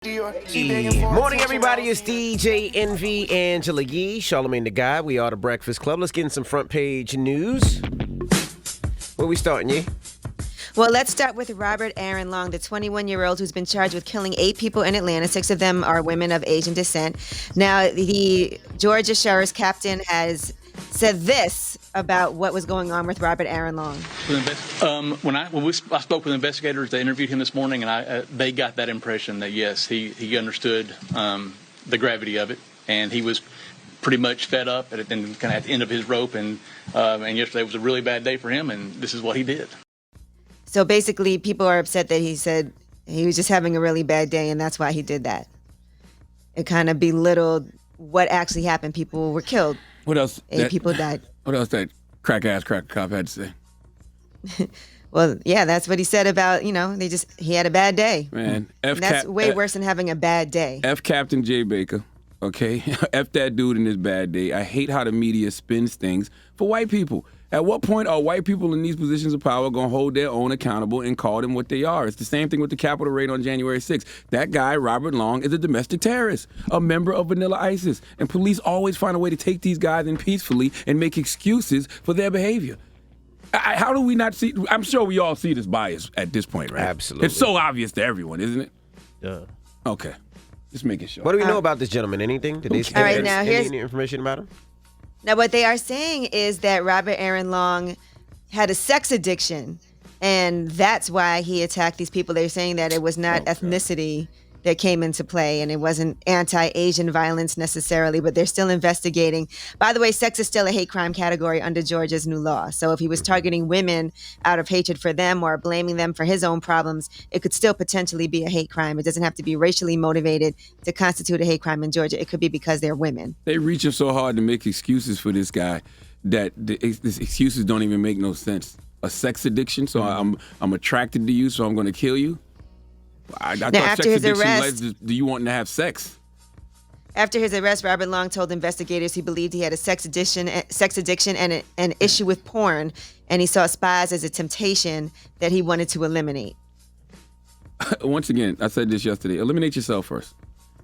Morning, everybody. It's DJ Envy, Angela Yee, Charlamagne the Guy. We are the Breakfast Club. Let's get in some front page news. Where we starting, Yee? Well, let's start with Robert Aaron Long, the 21-year-old who's been charged with killing 8 people in Atlanta. 6 of them are women of Asian descent. Now, the Georgia Sheriff's captain has said this about what was going on with Robert Aaron Long. I spoke with investigators, they interviewed him this morning, and they got that impression that, yes, he understood the gravity of it, and he was pretty much fed up and kind of at the end of his rope, and yesterday was a really bad day for him, and this is what he did. So basically, people are upset that he said he was just having a really bad day, and that's why he did that. It kind of belittled what actually happened. People were killed. What else? 8 people died. What else that cracker cop had to say? Well, yeah, that's what he said about, he had a bad day. Man, that's way worse than having a bad day. F Captain Jay Baker, okay? F that dude in his bad day. I hate how the media spins things for white people. At what point are white people in these positions of power going to hold their own accountable and call them what they are? It's the same thing with the Capitol raid on January 6th. That guy, Robert Long, is a domestic terrorist, a member of Vanilla ISIS. And police always find a way to take these guys in peacefully and make excuses for their behavior. How do we not see? I'm sure we all see this bias at this point, right? Absolutely. It's so obvious to everyone, isn't it? Yeah. Okay. Just making sure. What do we know about this gentleman? Anything? Did they All right, now any information about him? Now, what they are saying is that Robert Aaron Long had a sex addiction, and that's why he attacked these people. They're saying that it was not ethnicity that came into play, and it wasn't anti-Asian violence necessarily, but they're still investigating. By the way, sex is still a hate crime category under Georgia's new law. So if he was targeting women out of hatred for them or blaming them for his own problems, it could still potentially be a hate crime. It doesn't have to be racially motivated to constitute a hate crime in Georgia. It could be because they're women. They're reaching so hard to make excuses for this guy that these excuses don't even make no sense. A sex addiction, so I'm attracted to you, so I'm going to kill you. I thought after sex his addiction arrest, do you want to have sex? After his arrest, Robert Long told investigators he believed he had a sex addiction and an issue with porn, and he saw spies as a temptation that he wanted to eliminate. Once again, I said this yesterday, eliminate yourself first.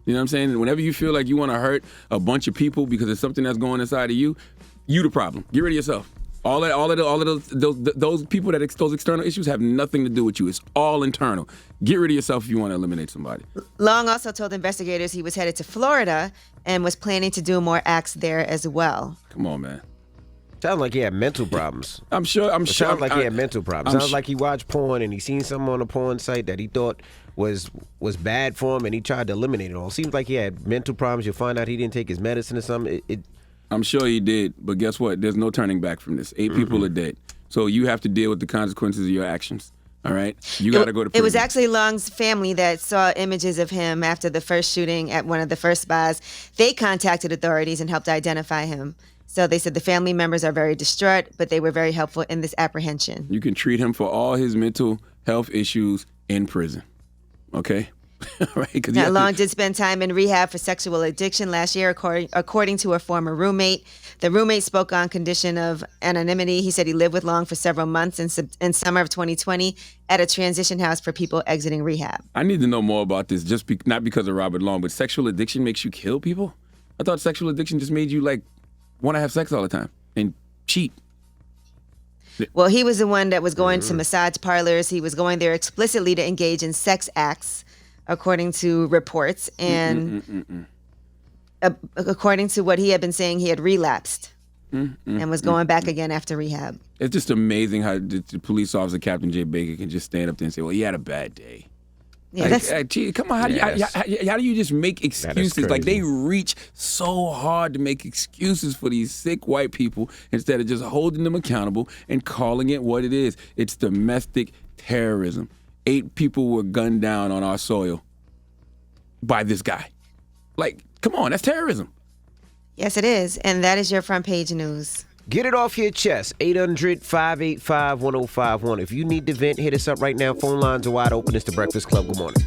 You know what I'm saying? Whenever you feel like you want to hurt a bunch of people because of something that's going inside of you the problem. Get rid of yourself. All of those people those external issues have nothing to do with you. It's all internal. Get rid of yourself if you want to eliminate somebody. Long also told investigators he was headed to Florida and was planning to do more acts there as well. Come on, man. Sounds like he had mental problems. I'm sure. Sounds like he had mental problems. Sounds like he watched porn and he seen something on a porn site that he thought was bad for him, and he tried to eliminate it all. Seems like he had mental problems. You'll find out he didn't take his medicine or something. I'm sure he did, but guess what? There's no turning back from this. 8 people are dead. So you have to deal with the consequences of your actions, all right? You got to go to prison. It was actually Long's family that saw images of him after the first shooting at one of the first spas. They contacted authorities and helped identify him. So they said the family members are very distraught, but they were very helpful in this apprehension. You can treat him for all his mental health issues in prison, okay? Right, now, Long did spend time in rehab for sexual addiction last year, according to a former roommate. The roommate spoke on condition of anonymity. He said he lived with Long for several months in summer of 2020 at a transition house for people exiting rehab. I need to know more about this, not because of Robert Long, but sexual addiction makes you kill people? I thought sexual addiction just made you, want to have sex all the time and cheat. Well, he was the one that was going to massage parlors. He was going there explicitly to engage in sex acts, according to reports, and according to what he had been saying, he had relapsed and was going back again after rehab. It's just amazing how the police officer, Captain Jay Baker, can just stand up there and say, well, he had a bad day. Yeah, gee, come on, how do you just make excuses? Like, they reach so hard to make excuses for these sick white people instead of just holding them accountable and calling it what it is. It's domestic terrorism. 8 people were gunned down on our soil by this guy. Come on, that's terrorism. Yes, it is. And that is your front page news. Get it off your chest. 800-585-1051. If you need to vent, hit us up right now. Phone lines are wide open. It's The Breakfast Club. Good morning.